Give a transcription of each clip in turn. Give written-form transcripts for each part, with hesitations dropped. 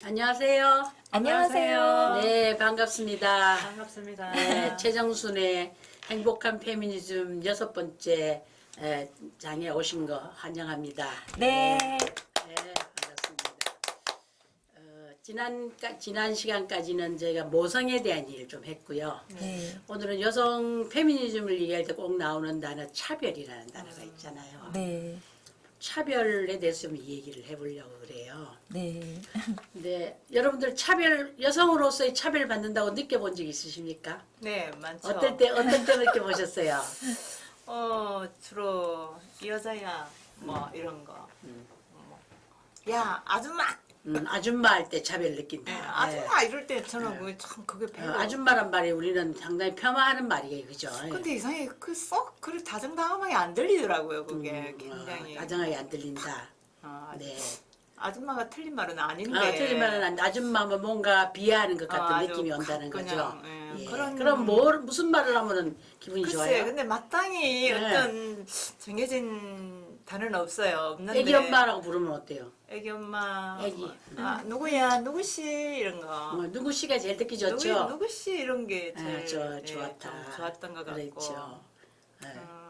안녕하세요. 안녕하세요. 네, 반갑습니다. 반갑습니다. 네, 최정순의 행복한 페미니즘 6번째 장에 오신 거 환영합니다. 네. 네, 반갑습니다. 지난 시간까지는 저희가 모성에 대한 얘기를 좀 했고요. 네. 오늘은 여성 페미니즘을 얘기할 때 꼭 나오는 단어 차별이라는 단어가 있잖아요. 네. 차별에 대해서 좀 얘기를 해보려고 그래요. 네. 네, 여러분들 여성으로서의 차별 받는다고 느껴본 적 있으십니까? 네, 많죠. 어떨 때 느껴보셨어요? 주로 여자야, 뭐, 이런 거. 야, 아줌마! 아줌마 할 때 차별 느낀다. 네, 아줌마! 이럴 때 저는 그게 별로. 아줌마란 말이 우리는 상당히 폄하하는 말이에요, 그죠? 근데 이상하게 그래 다정다감하게 안 들리더라고요, 그게. 굉장히. 다정하게 안 들린다. 아, 네. 아줌마가 틀린 말은 아닌데. 틀린 말은 안 돼. 아줌마면 뭔가 비하하는 것 같은 아주 느낌이 온다는 거죠. 그냥, 예. 그런- 그럼 무슨 말을 하면은 기분이 글쎄, 좋아요? 근데 마땅히 네. 어떤 정해진 단어는 없는데. 애기 엄마라고 부르면 어때요? 애기 엄마. 애기. 누구야, 누구씨, 이런 거. 누구 씨가 제일 듣기 좋죠? 누구씨 이런 게 제일 좋았다. 좀 좋았던 것 같고. 그렇죠.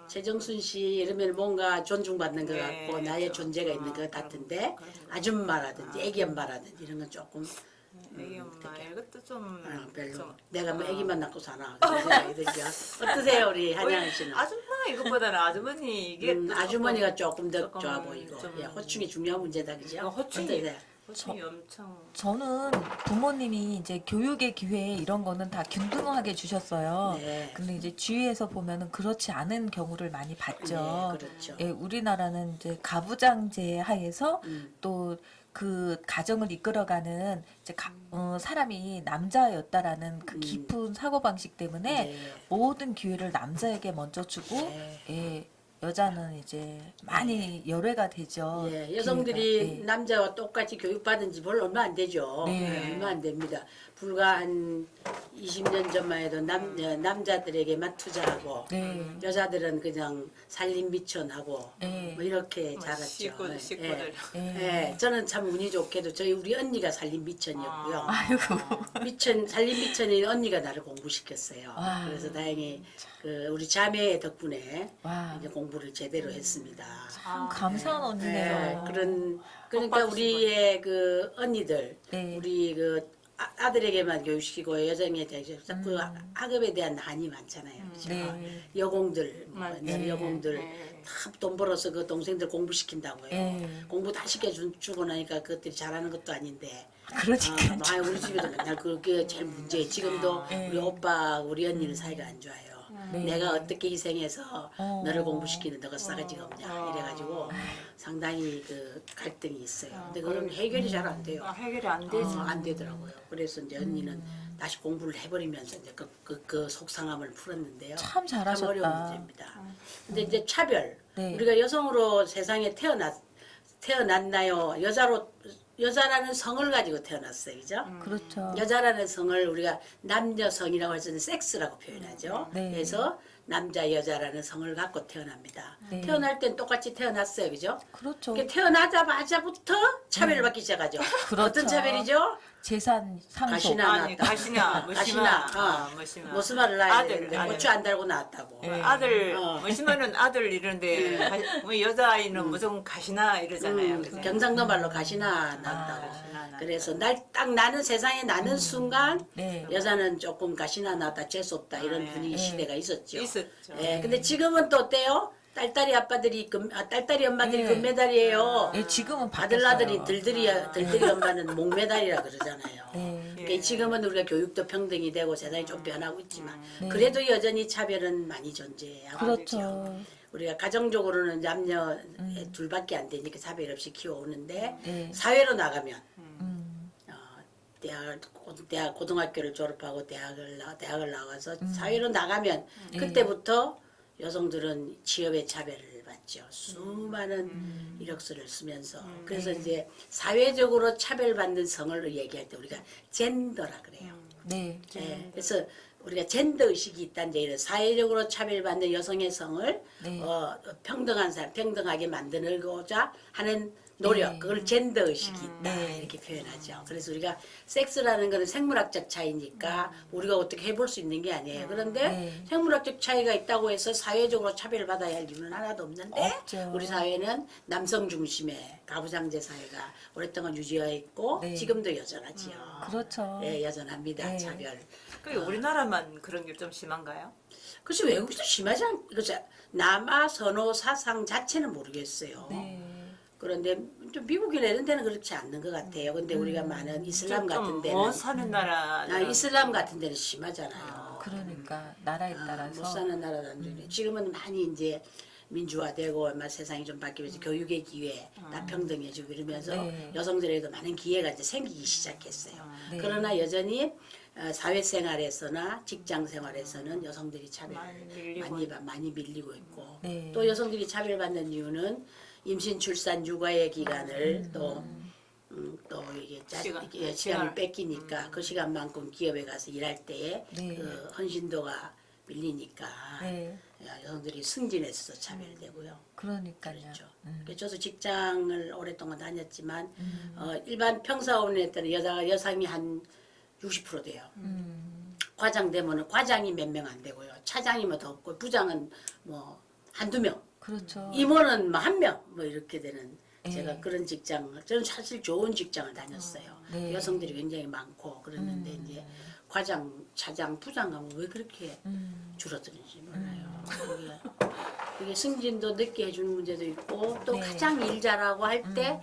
최정순 씨 이러면 뭔가 존중받는 것 네, 같고 나의 그렇죠. 존재가 있는 것 같은데 그런 거. 아줌마라든지 애기 엄마라든지 이런 건 조금 애기 엄마 이것도 좀 별로 좀, 내가 뭐 애기만 낳고 사나 그런 생각이 들죠. 어떠세요 우리 한양 씨는? 아줌마 이것보다는 아주머니 이게 또 아주머니가 조금 더 조금 좋아 보이고 좀- 예, 호칭이 중요한 문제다 그죠? 호칭이 어떠세요? 호칭이 엄청 저는 부모님이 이제 교육의 기회 이런 거는 다 균등하게 주셨어요. 네. 근데 이제 주위에서 보면은 그렇지 않은 경우를 많이 봤죠. 네, 그렇죠. 예, 우리나라는 이제 가부장제 하에서 또 그 가정을 이끌어가는 이제 사람이 남자였다라는 그 깊은 사고방식 때문에 네. 모든 기회를 남자에게 먼저 주고 네. 예, 여자는 이제 많이 열애가 되죠. 예, 여성들이 기회가. 예. 남자와 똑같이 교육받은 지 별로 얼마 안 되죠. 네. 얼마 안 됩니다. 불과 한 20년 전만 해도 남자들에게만 투자하고 네. 여자들은 그냥 살림 미천하고 네. 뭐 이렇게 뭐 자랐죠. 식구들 예, 저는 참 운이 좋게도 저희 우리 언니가 살림 미천이었고요. 아이고. 살림 미천인 언니가 나를 공부시켰어요. 아. 그래서 다행히 우리 자매 덕분에 와. 이제 공부를 제대로 했습니다. 참 감사한 언니네요. 그러니까 오빠 우리의 그 언니들, 네. 우리 그 아들에게만 교육시키고 여성에 대해서 그 학업에 대한 한이 많잖아요. 그죠? 네. 여공들, 맞네. 여공들 네. 다 돈 벌어서 그 동생들 공부시킨다고요. 네. 공부 다 시켜주고 나니까 그것들이 잘하는 것도 아닌데. 그러니까 우리 집에도 맨날 그게 제일 문제예요. 지금도 네. 우리 오빠, 우리 언니는 사이가 안 좋아요. 네. 내가 어떻게 희생해서 너를 어. 공부시키는 너가 싸가지가 없냐 이래가지고 상당히 그 갈등이 있어요. 근데 그건 해결이 잘 안 돼요. 해결이 안 되지. 안 되더라고요. 그래서 이제 언니는 다시 공부를 해버리면서 이제 그 속상함을 풀었는데요. 참 잘하셨다. 어려운 문제입니다. 근데 이제 차별. 네. 우리가 여성으로 세상에 태어났나요? 여자라는 성을 가지고 태어났어요. 그죠? 그렇죠. 여자라는 성을 우리가 남녀성이라고 할 때는 섹스라고 표현하죠. 네. 그래서 남자 여자라는 성을 갖고 태어납니다. 네. 태어날 땐 똑같이 태어났어요. 그죠? 그렇죠. 태어나자마자부터 차별을 받기 시작하죠. 그렇죠. 어떤 차별이죠? 재산 상속. 가시나 아니, 낳았다. 가시나, 머시마. 머시마. 머스마를 낳아야 아들, 되는데 아들. 고추 안 달고 낳았다고. 아들, 어. 머시마는 아들 이러는데 뭐 여자아이는 무조건 가시나 이러잖아요. 그죠? 경상도 말로 가시나 낳았다고. 가시나 낳았다. 그래서 딱 나는 세상에 나는 순간 네. 여자는 조금 가시나 낳았다 재수 없다 이런 네. 분위기 시대가 있었죠. 있었죠. 예, 근데 지금은 또 어때요? 딸딸이 아빠들이 딸딸이 엄마들이 네. 금메달이에요. 네, 지금은 바뀌었어요. 아들나들이 들들이 엄마는 목메달이라 그러잖아요. 네. 그러니까 지금은 우리가 교육도 평등이 되고 세상이 좀 변하고 있지만 네. 그래도 여전히 차별은 많이 존재하고 있죠. 그렇죠. 우리가 가정적으로는 남녀 둘밖에 안 되니까 차별 없이 키워오는데 네. 사회로 나가면 음. 고등학교를 졸업하고 대학을 나와서 사회로 나가면 네. 그때부터 여성들은 취업의 차별을 받죠. 수많은 이력서를 쓰면서. 그래서 이제 사회적으로 차별받는 성을 얘기할 때 우리가 젠더라 그래요. 네. 예, 그래서 우리가 젠더 의식이 있다는 얘기는 사회적으로 차별받는 여성의 성을 네. 평등하게 만들고자 하는 노력, 네. 그걸 젠더 의식이 있다 네. 이렇게 표현하죠. 그래서 우리가 섹스라는 거는 생물학적 차이니까 우리가 어떻게 해볼 수 있는 게 아니에요. 그런데 네. 생물학적 차이가 있다고 해서 사회적으로 차별을 받아야 할 이유는 하나도 없는데 없죠. 우리 사회는 남성 중심의 가부장제 사회가 오랫동안 유지해 있고 네. 지금도 여전하지요. 그렇죠. 예, 여전합니다. 네. 차별. 그 우리나라만 그런 게 좀 심한가요? 그래서 외국도 심하지 않, 그죠? 남아 선호 사상 자체는 모르겠어요. 네. 그런데 좀 미국이나 이런 데는 그렇지 않는 것 같아요. 근데 우리가 많은 이슬람 같은 데는 못 사는 나라. 이슬람 같은 데는 심하잖아요. 그러니까 나라에 따라서 못 사는 나라도 안 되네. 지금은 많이 이제 민주화되고 막 세상이 좀 바뀌면서 교육의 기회, 다평등해지고 이러면서 네. 여성들에게도 많은 기회가 이제 생기기 시작했어요. 네. 그러나 여전히 사회생활에서나 직장생활에서는 여성들이 차별을 많이 밀리고 있고 네. 또 여성들이 차별받는 이유는 임신, 출산, 육아의 기간을 또 이게 시간을 시간을. 뺏기니까 그 시간만큼 기업에 가서 일할 때에 네. 그 헌신도가 밀리니까 네. 여성들이 승진해서 차별되고요. 그러니까요. 그렇죠. 그래서 저도 직장을 오랫동안 다녔지만 일반 평사원에 때는 여성이 한 60% 돼요. 과장 되면은 과장이 몇 명 안 되고요. 차장이면 더 없고 부장은 뭐 한두 명. 그렇죠. 임원은 뭐 한 명 뭐 이렇게 되는 네. 제가 그런 직장을 저는 사실 좋은 직장을 다녔어요. 네. 여성들이 굉장히 많고 그랬는데 이제 과장, 차장, 부장 가면 왜 그렇게 줄어드는지 몰라요. 그게 승진도 늦게 해주는 문제도 있고 또 네. 가장 일 잘하고 할 때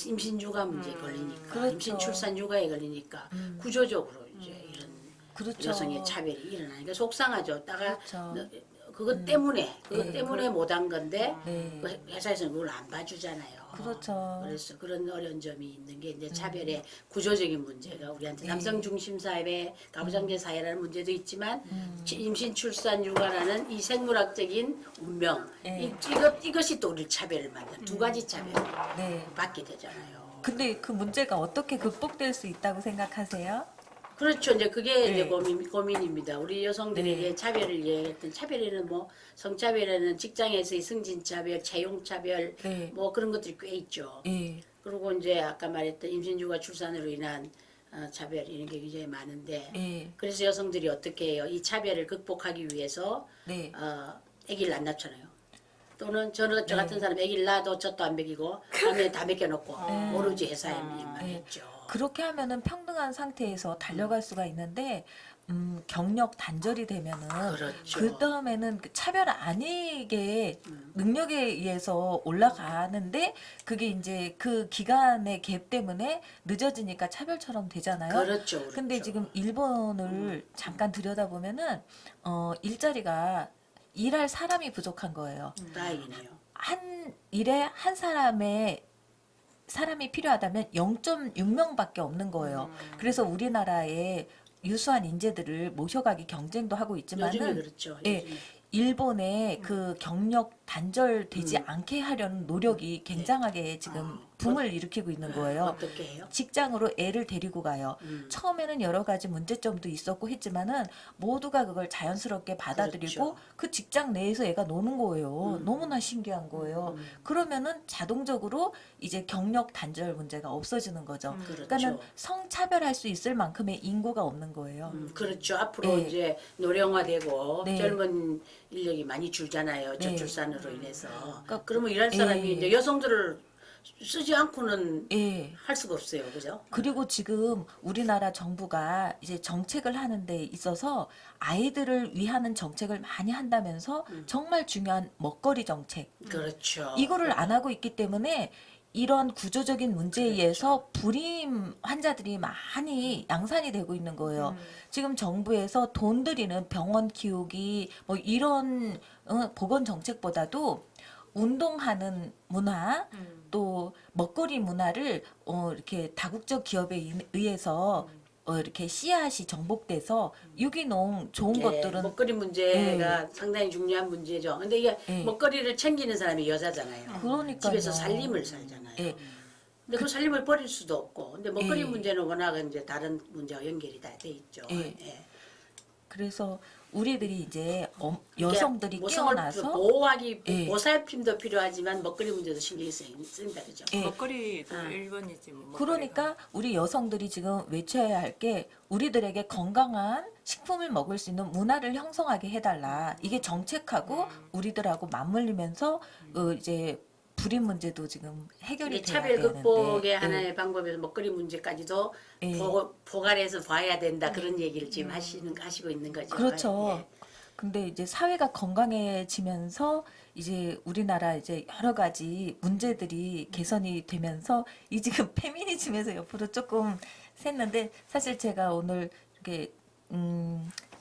임신 육아 문제에 걸리니까 그렇죠. 임신 출산 육아에 걸리니까 구조적으로 이제 이런 그렇죠. 여성의 차별이 일어나니까 속상하죠. 다가 그렇죠. 그것 때문에 네. 못한 건데 네. 그 회사에서는 그걸 안 봐주잖아요. 그렇죠. 그래서 그런 어려운 점이 있는 게 이제 차별의 구조적인 문제가 우리한테 네. 남성 중심 사회, 가부장제 사회라는 문제도 있지만 임신, 출산, 육아라는 이 생물학적인 운명 네. 이것이 또 우리를 차별을 만든 두 가지 차별을 네. 받게 되잖아요. 근데 그 문제가 어떻게 극복될 수 있다고 생각하세요? 그렇죠. 이제 그게 네. 이제 고민입니다. 우리 여성들에게 네. 차별을 얘기했던 차별에는 뭐 성차별에는 직장에서의 승진차별, 채용차별 네. 뭐 그런 것들이 꽤 있죠. 예. 그리고 이제 아까 말했던 임신, 육아, 출산으로 인한 차별 이런 게 굉장히 많은데 예. 그래서 여성들이 어떻게 해요? 이 차별을 극복하기 위해서 네. 아기를 안 낳잖아요. 또는 저 같은 네. 사람 아기를 낳아도 젖도 안 먹이고 밤에 다 먹여놓고 모르지 회사에 일만 네. 했죠. 그렇게 하면은 평등한 상태에서 달려갈 수가 있는데 경력 단절이 되면은 그렇죠. 그 다음에는 그 차별 아니게 능력에 의해서 올라가는데 그게 이제 그 기간의 갭 때문에 늦어지니까 차별처럼 되잖아요. 그렇죠. 근데 그렇죠. 지금 일본을 잠깐 들여다보면은 일자리가 일할 사람이 부족한 거예요. 다행이네요. 한 일에 한 사람이 필요하다면 0.6명밖에 없는 거예요. 그래서 우리나라에 유수한 인재들을 모셔가기 경쟁도 하고 요즘에 있지만은 그렇죠. 예, 요즘에. 일본의 그 경력 단절되지 않게 하려는 노력이 굉장하게 지금 붐을 일으키고 있는 거예요. 어떻게 해요? 직장으로 애를 데리고 가요. 처음에는 여러 가지 문제점도 있었고 했지만은 모두가 그걸 자연스럽게 받아들이고 그렇죠. 그 직장 내에서 애가 노는 거예요. 너무나 신기한 거예요. 그러면은 자동적으로 이제 경력 단절 문제가 없어지는 거죠. 그렇죠. 그러니까는 성차별할 수 있을 만큼의 인구가 없는 거예요. 그렇죠. 앞으로 네. 이제 노령화되고 네. 젊은 인력이 많이 줄잖아요. 네. 저출산으로 인해서. 그러니까 그러면 일할 사람이 예. 이제 여성들을 쓰지 않고는 예. 할 수가 없어요. 그죠? 그리고 지금 우리나라 정부가 이제 정책을 하는 데 있어서 아이들을 위하는 정책을 많이 한다면서 정말 중요한 먹거리 정책. 그렇죠. 이거를 안 하고 있기 때문에 이런 구조적인 문제에 의해서 불임 환자들이 많이 양산이 되고 있는 거예요. 지금 정부에서 돈 들이는 병원 키우기 뭐 이런 보건 정책보다도 운동하는 문화 또 먹거리 문화를 이렇게 다국적 기업에 의해서 이렇게 씨앗이 정복돼서 유기농 좋은 예, 것들은 먹거리 문제가 상당히 중요한 문제죠. 근데 이게 예. 먹거리를 챙기는 사람이 여자잖아요. 그러니까요. 집에서 살림을 살잖아요. 예. 근데 그 살림을 버릴 수도 없고. 근데 먹거리 예. 문제는 워낙 이제 다른 문제와 연결이 다 돼 있죠. 예. 예. 그래서 우리들이 이제 여성들이 모성을 깨어나서 보호하기 예. 보살핌도 필요하지만 먹거리 문제도 신경이 쓰인다 그죠? 예. 먹거리도 1번이지 뭐. 그러니까 우리 여성들이 지금 외쳐야 할 게 우리들에게 건강한 식품을 먹을 수 있는 문화를 형성하게 해달라. 이게 정책하고 우리들하고 맞물리면서 이제 불임 문제도 지금 해결이 이 돼야 차별 되는데. 극복의 예. 하나의 방법에서 먹거리 문제까지도 예. 포괄해서 봐야 된다 그런 얘기를 지금 하시고 있는 거죠. 그렇죠. 예. 근데 이제 사회가 건강해지면서 이제 우리나라 이제 여러 가지 문제들이 개선이 되면서 이 지금 페미니즘에서 옆으로 조금 샜는데 사실 제가 오늘 이렇게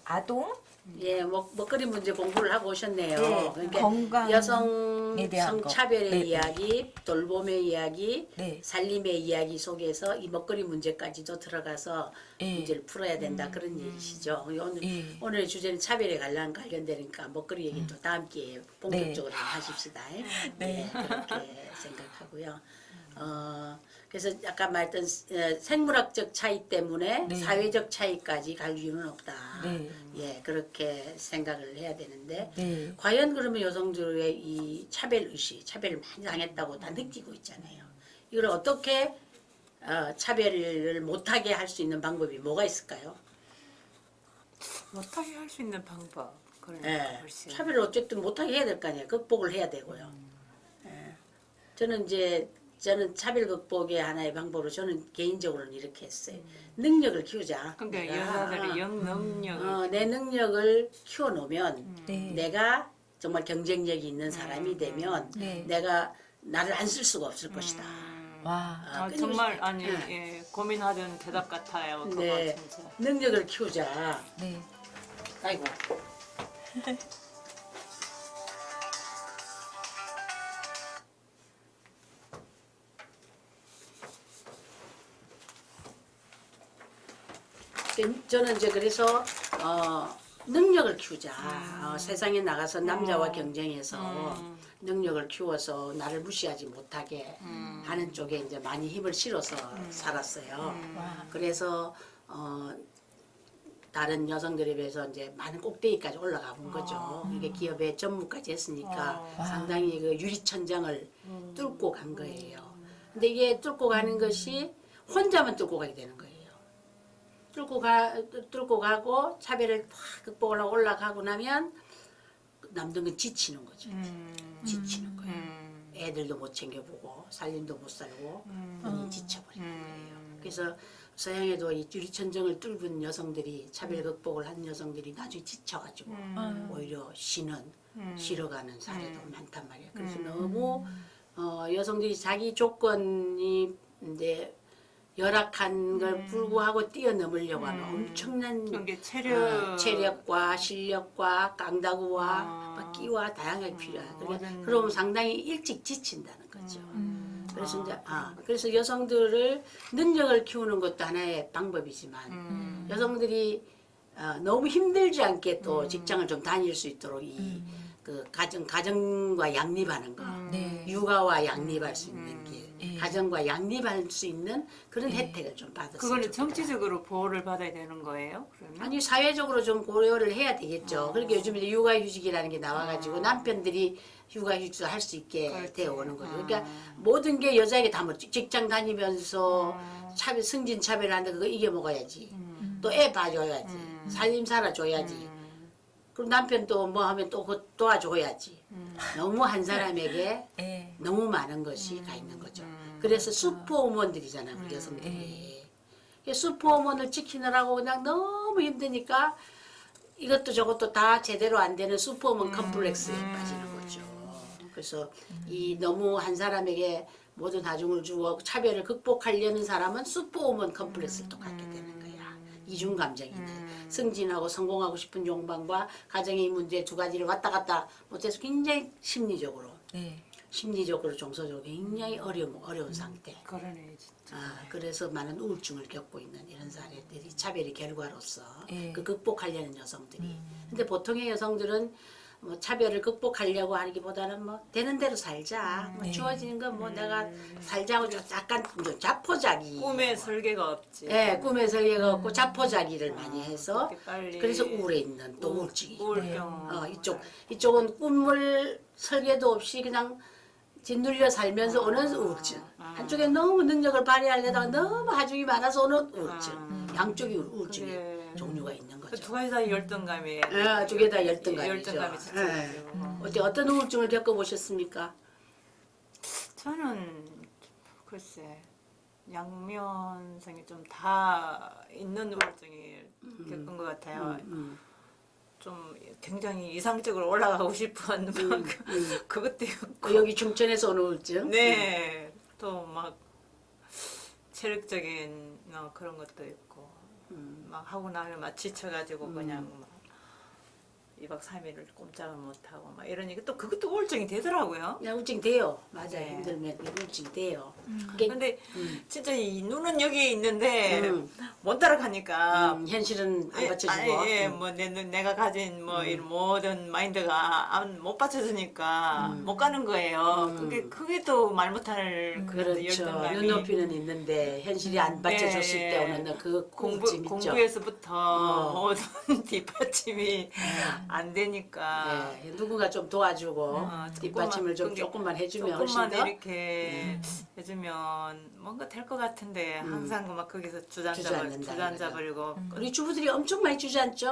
아동 예, 먹거리 문제 공부를 하고 오셨네요. 네, 그러니까 건강에 여성 대한 거. 성차별의 네. 이야기, 돌봄의 이야기, 네. 살림의 이야기 속에서 이 먹거리 문제까지도 들어가서 네. 문제를 풀어야 된다 그런 얘기시죠. 오늘의 주제는 차별에 관련되니까 먹거리 얘기는 또 다음 기회에 본격적으로 하십시다. 네. 그렇게 생각하고요. 그래서 아까 말했던 생물학적 차이 때문에 네. 사회적 차이까지 갈 이유는 없다. 네. 예, 그렇게 생각을 해야 되는데 네. 과연 그러면 여성들의 이 차별 의식, 차별을 많이 당했다고 다 느끼고 있잖아요. 이걸 어떻게 차별을 못하게 할 수 있는 방법이 뭐가 있을까요? 못하게 할 수 있는 방법. 그래. 예, 글쎄. 차별을 어쨌든 못하게 해야 될 거 아니에요. 극복을 해야 되고요. 예. 저는 차별 극복의 하나의 방법으로 저는 개인적으로는 이렇게 했어요. 능력을 키우자. 그러니까 내가, 여자들이 영능력. 내 능력을 키워놓으면 네. 내가 정말 경쟁력이 있는 사람이 되면 네. 내가 나를 안 쓸 수가 없을 것이다. 와. 정말 아니 예. 예, 고민하던 대답 같아요. 그거 네, 진짜. 능력을 키우자. 네. 아이고. 저는 이제 그래서 능력을 키우자. 세상에 나가서 남자와 경쟁해서 능력을 키워서 나를 무시하지 못하게 하는 쪽에 이제 많이 힘을 실어서 살았어요. 와. 그래서 다른 여성들에 비해서 이제 많은 꼭대기까지 올라가 본 거죠. 이게 기업의 전무까지 했으니까 상당히 그 유리천장을 뚫고 간 거예요. 근데 이게 뚫고 가는 것이 혼자만 뚫고 가게 되는 거예요. 뚫고 가고 차별을 확 극복을 하고 올라가고 나면 남들은 지치는 거죠. 지치는 거예요. 애들도 못 챙겨보고 살림도 못 살고 본인이 지쳐버리는 거예요. 그래서 서양에도 이 유리천정을 뚫은 여성들이 차별 극복을 한 여성들이 나중에 지쳐가지고 오히려 쉬러가는 사례도 많단 말이에요. 그래서 너무 여성들이 자기 조건이 이제 열악한 걸 불구하고 뛰어넘으려고 하는 엄청난 그게 체력과 실력과 깡다구와 끼와 다양하게 필요해요. 그러면 상당히 일찍 지친다는 거죠. 그래서 이제 그래서 여성들을 능력을 키우는 것도 하나의 방법이지만 여성들이 너무 힘들지 않게 또 직장을 좀 다닐 수 있도록 그 가정과 양립하는 거, 네. 육아와 양립할 수 있는 길, 가정과 양립할 수 있는 그런 혜택을 좀 받았어요. 그거는 정치적으로 보호를 받아야 되는 거예요? 그러면? 아니 사회적으로 좀 고려를 해야 되겠죠. 그러니까 요즘 이제 육아휴직이라는 게 나와가지고 남편들이 육아휴직도 할 수 있게 되어 오는 거죠. 그러니까 모든 게 여자에게 다 직장 다니면서 승진 차별하는데 그거 이겨 먹어야지. 또 애 봐줘야지. 살림 살아줘야지. 그럼 남편도 뭐 하면 또 그거 도와줘야지. 너무 한 사람에게 예. 너무 많은 것이 가 있는 거죠. 그래서 슈퍼우먼들이잖아요, 우리 여성들이. 슈퍼우먼을 지키느라고 그냥 너무 힘드니까 이것도 저것도 다 제대로 안 되는 슈퍼우먼 컴플렉스에 빠지는 거죠. 그래서 이 너무 한 사람에게 모든 다중을 주고 차별을 극복하려는 사람은 슈퍼우먼 컴플렉스를 또 갖게 되는 거야. 이중 감정이네. 승진하고 성공하고 싶은 욕망과 가정의 문제 두 가지를 왔다 갔다 못해서 굉장히 심리적으로 정서적으로 굉장히 어려운 상태. 그러네 진짜. 그래서 많은 우울증을 겪고 있는 이런 사례들이 차별의 결과로서 예. 그 극복하려는 여성들이. 근데 보통의 여성들은 뭐 차별을 극복하려고 하기보다는 뭐 되는 대로 살자. 뭐 네. 주어지는 건 뭐 내가 살자고 약간 좀 자포자기. 꿈에 설계가 없지. 예, 꿈에 설계가 없고 자포자기를 많이 해서 그렇게 빨리 그래서 우울해 있는 또 우울증이. 우울증. 이쪽은 꿈을 설계도 없이 그냥 짓눌려 살면서 오는 우울증. 한쪽에 너무 능력을 발휘하려다가 너무 하중이 많아서 오는 우울증. 양쪽이 우울증의 그래. 종류가 있는 거죠. 두 가지 다 열등감이. 두 개 다 열등감이죠. 열등감이 진짜. 예. 어떤 우울증을 겪어보셨습니까? 저는 글쎄 양면성이 좀 다 있는 우울증이 겪은 것 같아요. 좀 굉장히 이상적으로 올라가고 싶은 그것도 있고. 여기 중천에서 오는 우울증. 네. 또 막 체력적인 그런 것도 있고 막 하고 나면 막 지쳐가지고 그냥 막 2박 3일을 꼼짝을 못하고 막 이러니까 또 그것도 우울증이 되더라고요. 야, 우울증 돼요. 맞아요. 네. 힘들면 우울증 돼요. 그게 근데 진짜 이 눈은 여기에 있는데 음. 못 따라가니까 현실은 안 예, 받쳐주고. 아니, 뭐 내가 가진 뭐 이런 모든 마인드가 못 받쳐주니까 못 가는 거예요. 그게 또 말 못할 그 그렇죠. 열등감이 눈높이는 있는데 현실이 안 받쳐줬을 네. 때 오는 그 우울증 있죠. 공부에서부터 모든 뒷받침이 안 되니까 예, 누군가 좀 도와주고 뒷받침을 좀 그게 조금만 해주면 훨씬 조금만 더 이렇게 해주면 뭔가 될 것 같은데 항상 막 거기서 주저앉는다는 주저앉아버리고 우리 주부들이 엄청 많이 주저앉죠.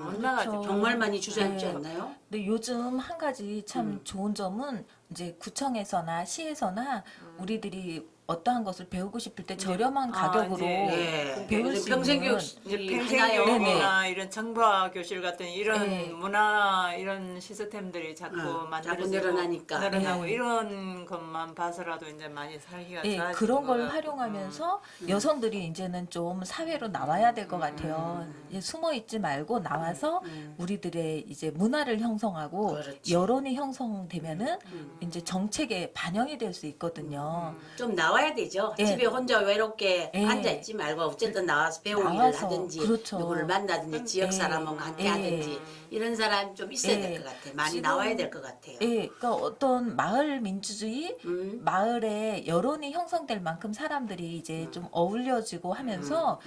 얼마나 그렇죠. 정말 많이 주저앉지 네. 않나요? 근데 요즘 한 가지 참 좋은 점은 이제 구청에서나 시에서나 우리들이 어떠한 것을 배우고 싶을 때 저렴한 가격으로 이제, 배울 수 평생 있는 교육이 하나요. 평생교육이나 이런 정보화 교실 같은 이런 네. 문화 이런 시스템들이 자꾸 자꾸 만들어지고 늘어나니까. 늘어나고 네. 이런 것만 봐서라도 이제 많이 살기가 예, 좋아지는 그런 걸 것 같고. 활용하면서 여성들이 이제는 좀 사회로 나와야 될 것 같아요. 이제 숨어 있지 말고 나와서 우리들의 이제 문화를 형성하고 그렇지. 여론이 형성되면은 이제 정책에 반영이 될 수 있거든요. 좀 나와야 되죠. 예. 집에 혼자 외롭게 예. 앉아있지 말고 어쨌든 나와서 배우기를 나와서, 하든지 그렇죠. 누구를 만나든지 지역 예. 사람과 함께 예. 하든지 이런 사람 좀 있어야 예. 될 것 같아요. 많이 지금- 나와야 될 것 같아요. 예, 그러니까 어떤 마을 민주주의, 마을에 여론이 형성될 만큼 사람들이 이제 좀 어울려지고 하면서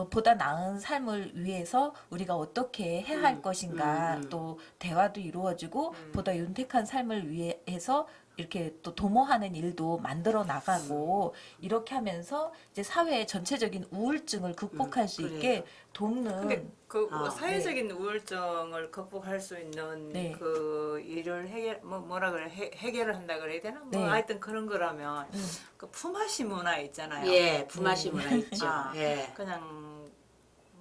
보다 나은 삶을 위해서 우리가 어떻게 해야 할 것인가 또 대화도 이루어지고 보다 윤택한 삶을 위해서 이렇게 또 도모하는 일도 만들어 나가고 이렇게 하면서 이제 사회의 전체적인 우울증을 극복할 수 그래요. 있게 돕는 근데 그 아, 사회적인 우울증을 극복할 수 있는 네. 그 일을 뭐라 그래 해결을 한다 그래야 되나 뭐 네. 하여튼 그런 거라면 그 품앗이 문화 있잖아요. 예, 품앗이 문화 있죠. 아, 예. 그냥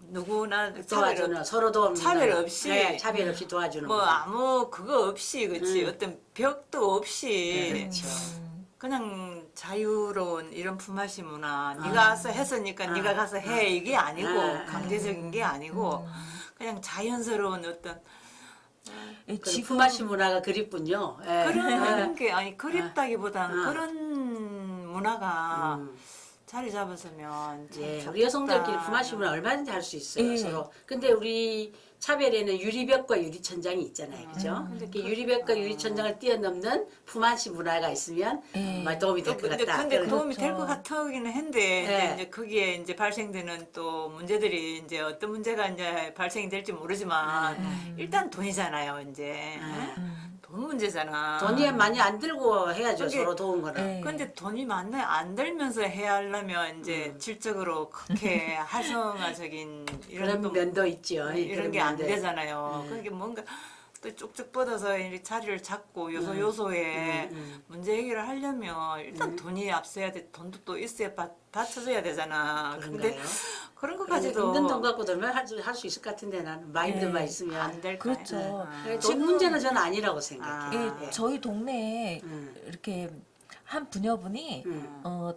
누구나 도와주는 서로 도와주는 차별 없이 네, 차별 없이 도와주는 뭐 거. 아무 그거 없이 그치 어떤 벽도 없이 그렇죠. 그냥 자유로운 이런 품앗이 문화 네가 가서 했으니까 네가 가서 해 이게 아니고 강제적인 게 아니고 그냥 자연스러운 어떤 예, 그 품앗이 문화가 그립군요. 예. 그런 게 아니 그립다기보다는 아. 그런 문화가 자리 잡았으면 참 예, 좋겠다. 우리 여성들끼리 품앗이 문화 얼마든지 할 수 있어요. 예. 서로. 근데 우리 차별에는 유리벽과 유리천장이 있잖아요. 그죠? 이렇게 유리벽과 유리천장을 뛰어넘는 품앗이 문화가 있으면 예. 정말 도움이 될 것 같다. 근데 그런- 도움이 될 것 같기는 한데 네. 이제 거기에 이제 발생되는 또 문제들이 이제 어떤 문제가 이제 발생이 될지 모르지만 일단 돈이잖아요. 이제 돈 문제잖아. 돈이 많이 안 들고 해야죠. 그게- 서로 도운 거는. 예. 근데 돈이 많네 안 들면서 해야 하려면 이제 질적으로 그렇게 활성화적인 이런 그런 또 면도 있죠. 이런 게 안 면도. 되잖아요. 그게 뭔가 또 쭉쭉 뻗어서 이렇게 자리를 잡고 요소요소에 문제 해결을 하려면 일단 돈이 앞서야 돼. 돈도 또 있어야 받쳐줘야 되잖아. 근데 그런가요? 그런 것까지도 있는 돈 갖고 들면 할 수 있을 것 같은데 나는 마인드만 예. 있으면. 안 될까? 그렇죠. 돈 문제는 저는 아니라고 생각해요. 예, 저희 동네에 이렇게 한 부녀분이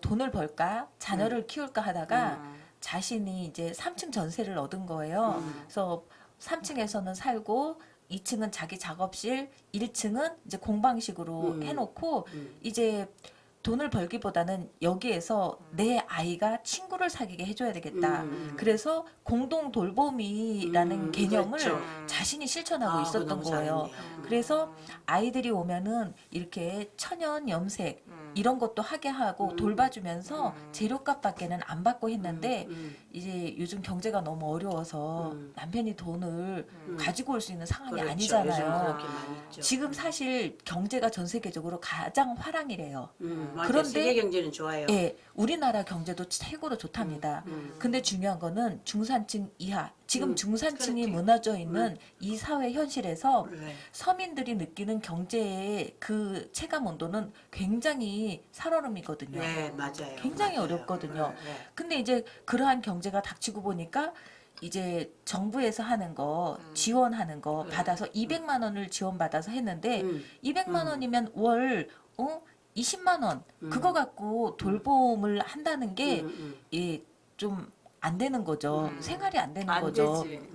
돈을 벌까 자녀를 키울까 하다가 자신이 이제 3층 전세를 얻은 거예요. 그래서 3층에서는 살고 2층은 자기 작업실, 1층은 이제 공방식으로 해놓고 이제 돈을 벌기보다는 여기에서 내 아이가 친구를 사귀게 해줘야 되겠다. 그래서 공동 돌봄이라는 개념을 그렇죠. 자신이 실천하고 아, 있었던 너무 거예요. 잘했네요. 그래서 아이들이 오면은 이렇게 천연 염색 이런 것도 하게 하고 돌봐주면서 재료값밖에는 안 받고 했는데 이제 요즘 경제가 너무 어려워서 남편이 돈을 가지고 올 수 있는 상황이 그렇죠. 아니잖아요. 요즘 그렇게 많이 있죠. 지금 사실 경제가 전 세계적으로 가장 화랑이래요. 맞아요. 그런데 세계 경제는 좋아요. 예, 우리나라 경제도 최고로 좋답니다. 근데 중요한 거는 중산층 이하, 지금 중산층이 그렇게. 무너져 있는 이 사회 현실에서 네. 서민들이 느끼는 경제의 그 체감 온도는 굉장히 살얼음이거든요. 네, 맞아요. 굉장히 맞아요. 어렵거든요. 네, 네. 근데 이제 그러한 경제가 닥치고 보니까 이제 정부에서 하는 거 지원하는 거 받아서 200만 원을 지원받아서 했는데 200만 원이면 월 20만 원 그거 갖고 돌봄을 한다는 게 좀 안 되는 거죠. 생활이 안 되는 안 거죠. 되지.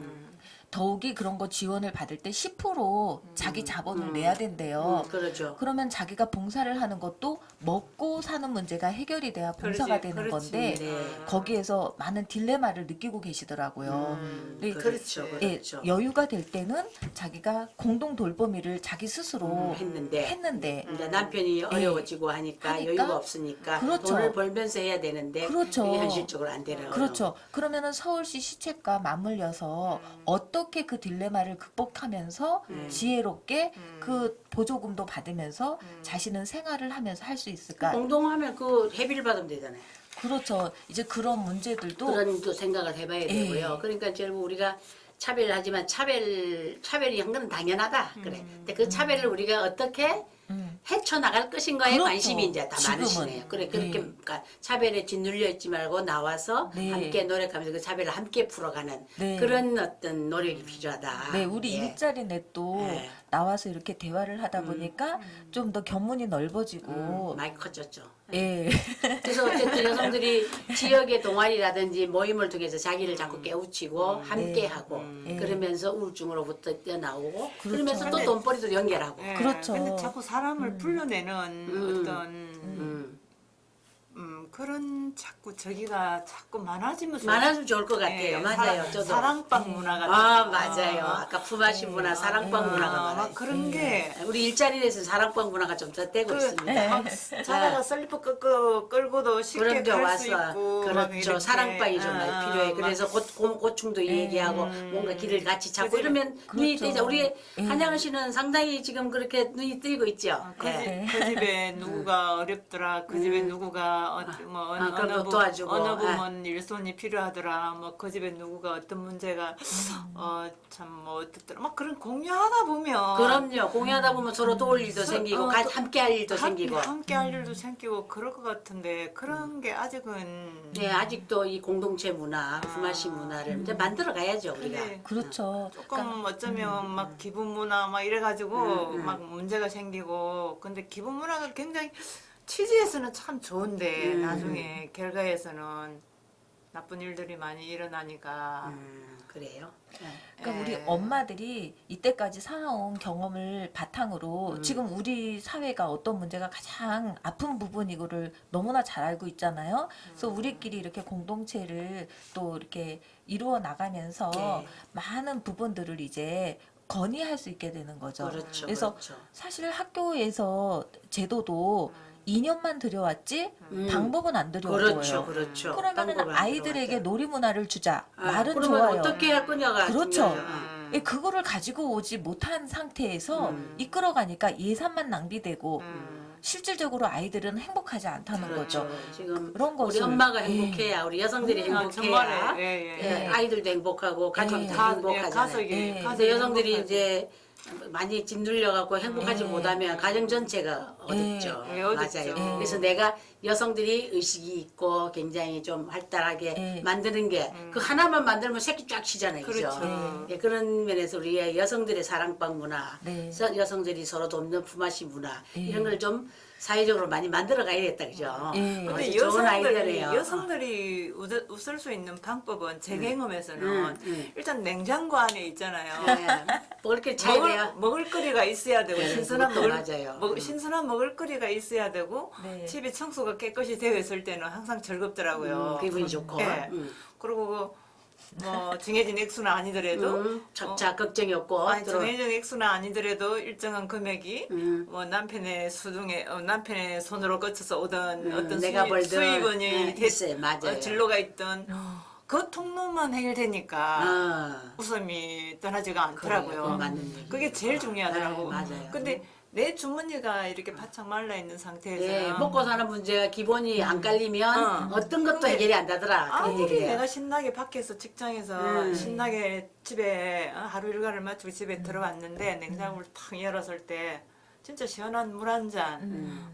더욱이 그런 거 지원을 받을 때 10% 자기 자본을 내야 된대요. 그렇죠. 그러면 자기가 봉사를 하는 것도 먹고 사는 문제가 해결이 돼야 봉사가 그렇지, 되는 그렇지. 건데 네. 거기에서 많은 딜레마를 느끼고 계시더라고요. 근데 그렇죠. 예, 그렇죠. 여유가 될 때는 자기가 공동 돌보미를 자기 스스로 했는데 이제 남편이 어려워지고 하니까 여유가 없으니까 그렇죠. 돈을 벌면서 해야 되는데 그렇죠. 그게 현실적으로 안 되는 거예요. 그렇죠. 그러면은 서울시 시책과 맞물려서 어떻게 그 딜레마를 극복하면서 지혜롭게 그 보조금도 받으면서 자신은 생활을 하면서 할 수 있을까? 공동하면 그 회비를 받으면 되잖아요. 그렇죠. 이제 그런 문제들도 그런 또 생각을 해봐야 되고요. 그러니까 결국 우리가 차별하지만 차별이 한 건 당연하다. 그래. 근데 그 차별을 우리가 어떻게 헤쳐나갈 것인가에 그렇죠. 관심이 이제 다 지금은. 많으시네요. 그래, 그렇게, 네. 그러니까 차별에 짓눌려 있지 말고 나와서 네. 함께 노력하면서 그 차별을 함께 풀어가는 네. 그런 어떤 노력이 필요하다. 네, 우리 예. 일자리 넷도 네. 나와서 이렇게 대화를 하다 보니까 좀 더 견문이 넓어지고 많이 커졌죠. 예. 그래서 어쨌든 여성들이 지역의 동아리라든지 모임을 통해서 자기를 자꾸 깨우치고 함께하고 네. 그러면서 우울증으로부터 뛰어나오고 그렇죠. 그러면서 또 근데- 돈벌이도 연결하고 예, 그렇죠. 근데 자꾸 사람을 불러내는 어떤 음. 그런 자꾸 저기가 자꾸 많아지면서 많아지면 좋을 것 같아요. 예, 맞아요. 저도. 사랑방 문화 같은 아 거. 맞아요. 아까 품앗이 문화, 사랑방 문화가 막 많아요. 그런 게 우리 일자리에서 사랑방 문화가 좀 덧대고 그- 있습니다. 막 자다가 슬리퍼 끌고도 쉽게 그럼요 갈 수 와서 있고 막 그렇죠. 이렇게. 사랑방이 좀 많이 필요해. 막 그래서 고충도 얘기하고 뭔가 길을 같이 찾고 그지? 이러면 눈이 그렇죠. 뜨죠. 우리 한양은 씨는 상당히 지금 그렇게 눈이 뜨이고 있죠. 그, 예. 그 집에 누구가 어렵더라. 그 집에 누구가 뭐 그런 거 어느 도와주고. 어느 부분 일손이 필요하더라. 뭐 그 집에 누구가 어떤 문제가 참 뭐 어떻더라. 막 그런 공유하다 보면 그럼요. 공유하다 보면 서로 도울 일도 생기고 또 함께 할 일도 생기고. 함께 할 일도 생기고 그럴 것 같은데 그런 게 아직은 네, 아직도 이 공동체 문화, 품앗이 문화를 이제 만들어 가야죠, 우리가. 근데 그렇죠. 조금 어쩌면 막 기분 문화 막 이래가지고 막 문제가 생기고 근데 기분 문화가 굉장히 취지에서는 참 좋은데 나중에 결과에서는 나쁜 일들이 많이 일어나니까 그래요. 그러니까 예. 우리 엄마들이 이때까지 살아온 경험을 바탕으로 지금 우리 사회가 어떤 문제가 가장 아픈 부분이고를 너무나 잘 알고 있잖아요. 그래서 우리끼리 이렇게 공동체를 또 이렇게 이루어 나가면서 네. 많은 부분들을 이제 건의할 수 있게 되는 거죠. 그렇죠. 그래서 그렇죠. 사실 학교에서 제도도 2년만 들여왔지 방법은 안 들여온 그렇죠. 거예요. 그렇죠. 그러면은 방법을 안 아이들에게 들어가죠. 놀이문화를 주자. 말은 그러면 좋아요. 어떻게 할 거냐가 그렇죠. 중요하죠. 예, 그거를 가지고 오지 못한 상태에서 이끌어가니까 예산만 낭비되고 실질적으로 아이들은 행복하지 않다는 그렇죠. 거죠. 지금 그런 우리 것을 엄마가 예. 행복해야 우리 여성들이 행복해야 정말에, 예, 예, 아이들도 행복하고 가족도 예. 행복하잖아요. 가족이 예. 근데 가족이 여성들이 행복하지. 이제 많이 짓눌려 갖고 행복하지 예. 못하면 가정 전체가 어렵죠. 예, 어렵죠. 맞아요. 예. 그래서 내가 여성들이 의식이 있고 굉장히 좀 활달하게 예. 만드는 게 그 하나만 만들면 새끼 쫙 치잖아요. 그죠? 그렇죠. 예, 그런 면에서 우리의 여성들의 사랑방 문화, 네. 여성들이 서로 돕는 품앗이 문화 예. 이런 걸 좀 사회적으로 많이 만들어 가야겠다, 그죠? 예. 근데 아주 좋은 아이디어네요. 여성들이 웃을 수 있는 방법은 제 경험에서는 일단 냉장고 안에 있잖아요. 네. 뭐 그렇게 차야 돼요. 먹을거리가 있어야 되고 네, 신선한 그것도 맞아요. 신선한 먹을거리가 있어야 되고 네. 집이 청소가 깨끗이 되어 있을 때는 항상 즐겁더라고요. 기분이 좋고. 네. 그리고 뭐 정해진 액수는 아니더라도 적자 걱정이 없고. 아니 들어- 정해진 액수는 아니더라도 일정한 금액이 음. 뭐 남편의 수중에 남편의 손으로 거쳐서 오던 어떤 내가 벌든 수입원이 네, 있어요. 맞아요. 진로가 있던 그 통로만 해결되니까 아, 웃음이 떠나지가 그래요. 않더라고요. 그건 맞는 얘기예요. 그게 제일 중요하더라고. 네, 맞아요. 근데 내 주머니가 이렇게 바짝 말라 있는 상태에서 네, 먹고 사는 문제가 기본이 안 깔리면 어떤 것도 해결이 안 되더라. 그런 아무리 얘기예요. 내가 신나게 밖에서 직장에서 신나게 집에 하루 일과를 마치고 집에 들어왔는데 냉장고를 탁 열었을 때 진짜 시원한 물 한 잔,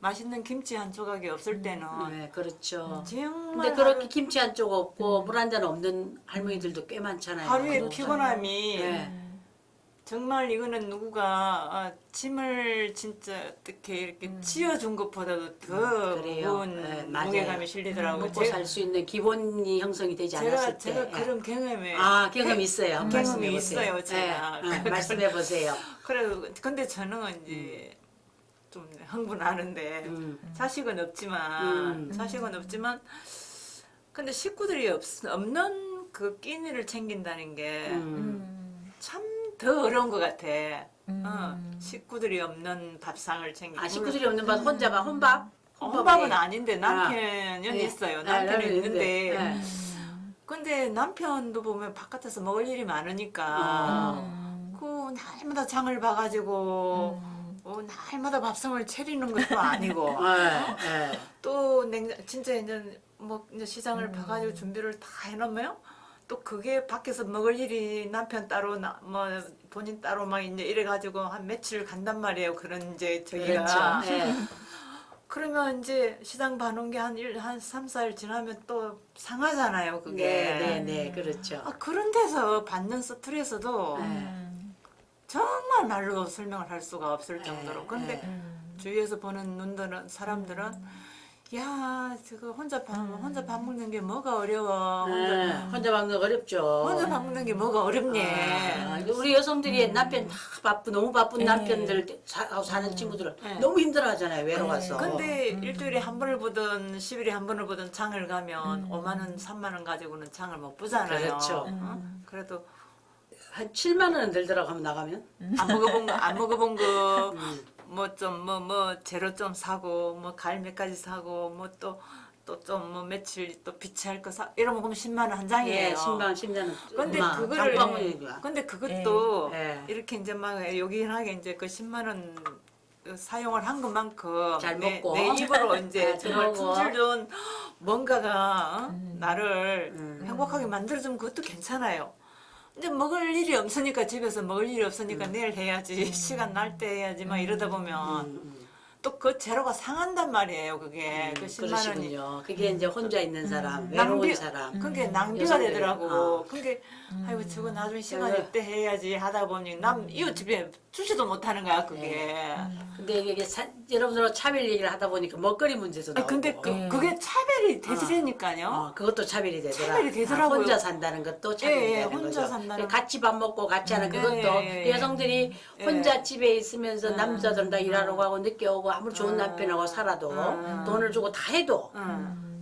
맛있는 김치 한 조각이 없을 때는 네, 그렇죠. 정말 근데 그렇게 김치 한 쪽 없고 물 한 잔 없는 할머니들도 꽤 많잖아요. 하루의 그렇죠. 피곤함이 네. 정말 이거는 누구가 짐을 진짜 어떻게 이렇게 치워준 것보다도 더 그래요. 무거운 네, 맞아요. 무게감이 실리더라고요. 먹고 살 수 있는 기본이 형성이 되지 않았을 때. 제가 그런 경험에 아, 경험이 있어요. 경험이 말씀해 보세요. 있어요, 제가. 말씀해 보세요. 그래 근데 저는 이제 좀 흥분하는데 자식은 없지만 근데 식구들이 없는 그 끼니를 챙긴다는 게 참 더 어려운 것 같아. 식구들이 없는 밥상을 챙기고. 아, 식구들이 없는 밥 혼자 혼밥? 혼밥은 아닌데 남편은 네. 있어요. 네, 남편은 남편이 있는데. 네. 근데 남편도 보면 바깥에서 먹을 일이 많으니까 그 날마다 장을 봐가지고 날마다 밥상을 차리는 것도 아니고 네. 또 진짜 이제 뭐 이제 시장을 봐가지고 준비를 다 해놓으면 또 그게 밖에서 먹을 일이 남편 따로 뭐 본인 따로 막 이제 이래가지고 한 며칠 간단 말이에요. 그런 이제 저기가 그렇죠. 네. 그러면 이제 시장 봐놓은 게 한 3, 4일 지나면 또 상하잖아요. 그게 네, 그렇죠. 그런 데서 받는 스트레스도 정말 말로 설명을 할 수가 없을 정도로. 근데 주위에서 보는 사람들은 야, 저거 혼자 밥 먹는 게 뭐가 어려워. 혼자 먹는 거 어렵죠. 혼자 밥 먹는 게 뭐가 어렵네. 우리 여성들이 남편 다 너무 바쁜 남편들 사는 친구들은 너무 힘들어하잖아요. 외로워서. 근데 일주일에 한 번을 보든 10일에 한 번을 보든 장을 가면 5만 원, 3만 원 가지고는 장을 못 보잖아요. 그렇죠. 그래도 한 7만 원은 들더라고 하면 나가면. 안 먹어본 거 뭐 좀 재료 좀 사고 뭐 갈매까지 사고 뭐 또 좀 뭐 며칠 또 비치할 거 이러면 그럼 10만 원 한 장이에요. 예, 10만 원, 10만 원. 근데 근데 그것도 이렇게 이제 막 요긴하게 이제 그 10만 원 사용을 한 것만큼 잘 먹고. 내 입으로 이제 정말 그러고. 품질 좋은 뭔가가 나를 행복하게 만들어주면 그것도 괜찮아요. 이제 먹을 일이 없으니까 집에서 먹을 일이 없으니까 내일 해야지 시간 날 때 해야지 막 이러다 보면 또 그 재료가 상한단 말이에요. 그게 그 10만 원이 그러시군요. 그게 이제 혼자 있는 사람, 외로운 사람. 그게 낭비가 여성들이. 되더라고. 그게 아이고 저거 나중에 시간 있때 해야지 하다 보니 남 이웃 집에 주지도 못하는 거야 그게. 근데 이게 여러분들하고 차별 얘기를 하다 보니까 먹거리 문제도 나오고. 근데 그게 차별이 되더라니까요. 그것도 차별이 되더라. 차별이 되더라고요. 혼자 산다는 것도 차별이 예, 되는 혼자 거죠. 산다는 같이 밥 먹고 같이 하는 그것도 예. 여성들이 혼자 집에 있으면서 남자들은 다 일하러 가고 늦게 오고 아무리 좋은 남편하고 살아도 돈을 주고 다 해도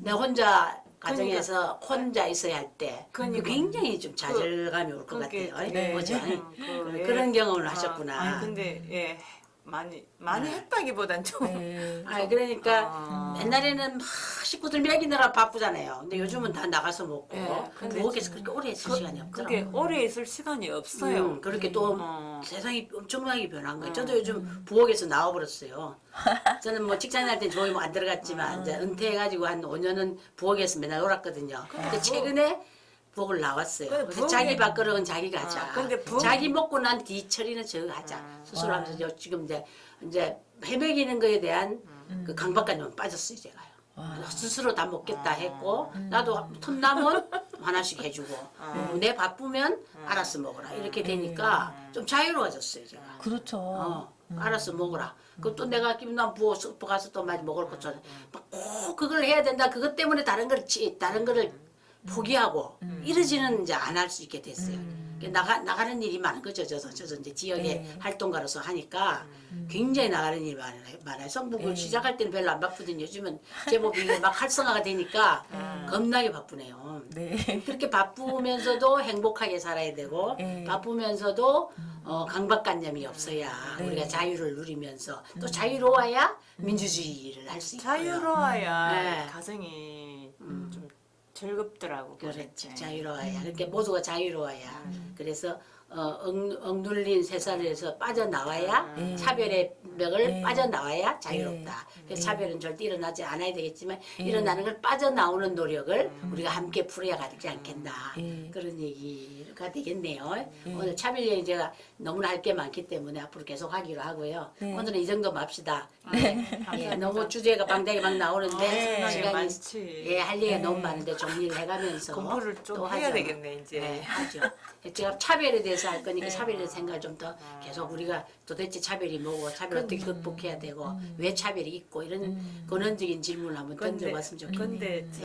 내 혼자 가정에서 혼자 있어야 할 때 그러니까. 굉장히 좀 좌절감이 올 것 그게- 같아요. 네. 그죠? 예. 그런 경험을 하셨구나. 아니 근데 예 많이 했다기보단 좀 그러니까 옛날에는 막 식구들 먹이느라 바쁘잖아요. 근데 요즘은 다 나가서 먹고 근데 부엌에서 그렇게 오래 있을 시간이 그게 없더라고요. 오래 있을 시간이 없어요. 그렇게 또 세상이 엄청나게 변한 거예요. 저도 요즘 부엌에서 나와버렸어요. 저는 뭐 직장 다닐 때 저희 뭐 안 들어갔지만 이제 은퇴해가지고 한 5년은 부엌에서 맨날 놀았거든요. 근데 최근에 부엌을 나왔어요. 근데 그래서 자기 밥그릇은 자기가 하자. 근데 자기 먹고 난 뒤 처리는 저가 하자. 스스로 하면서 지금 이제 헤매기는 거에 대한 그 강박관념 빠졌어요, 제가요. 스스로 다 먹겠다 했고 나도 틈 나면 하나씩 해주고 내 바쁘면 알아서 먹어라 이렇게 되니까 좀 자유로워졌어요, 제가. 그렇죠. 알았어 먹어라. 그럼 또 내가 김남 부어 슈퍼 가서 또 많이 먹을 것처럼 꼭 그걸 해야 된다. 그것 때문에 다른 거를 포기하고 이러지는 이제 안 할 수 있게 됐어요. 나가는 일이 많은 거죠. 저도 이제 지역의 네. 활동가로서 하니까 굉장히 나가는 일이 많아요. 성북을 네. 시작할 때는 별로 안 바쁘더니 요즘은 제법 이게 막 활성화가 되니까 겁나게 바쁘네요. 네. 그렇게 바쁘면서도 행복하게 살아야 되고 네. 바쁘면서도 강박관념이 없어야 네. 우리가 자유를 누리면서 또 자유로워야 민주주의를 할 수 있고요. 자유로워야 네. 가정이 좀 즐겁더라고. 그렇지. 보니까. 자유로워야. 그러니까 모두가 자유로워야. 그래서 억눌린 세상에서 빠져나와야 네. 차별의 벽을 네. 빠져나와야 자유롭다. 그래서 네. 차별은 절대 일어나지 않아야 되겠지만 네. 일어나는 걸 빠져나오는 노력을 우리가 함께 풀어야 가지 않겠나. 네. 그런 얘기가 되겠네요. 오늘 차별 얘기 제가 너무나 할 게 많기 때문에 앞으로 계속 하기로 하고요. 네. 오늘은 이 정도 맙시다. 네. 예, 감사합니다. 너무 주제가 방대하게 막 나오는데 네. 시간이 많지. 예, 할 얘기가 네. 너무 많은데 정리를 해가면서 공부를 좀 또 해야 하죠. 되겠네, 이제. 네, 하죠. 제가 차별에 대해서 할 거니까 네. 차별에 대해서 생각을 좀 더 계속 우리가 도대체 차별이 뭐고 차별 어떻게 극복해야 되고 왜 차별이 있고 이런 근원적인 질문을 한번 던져봤으면 좋겠네요. 근데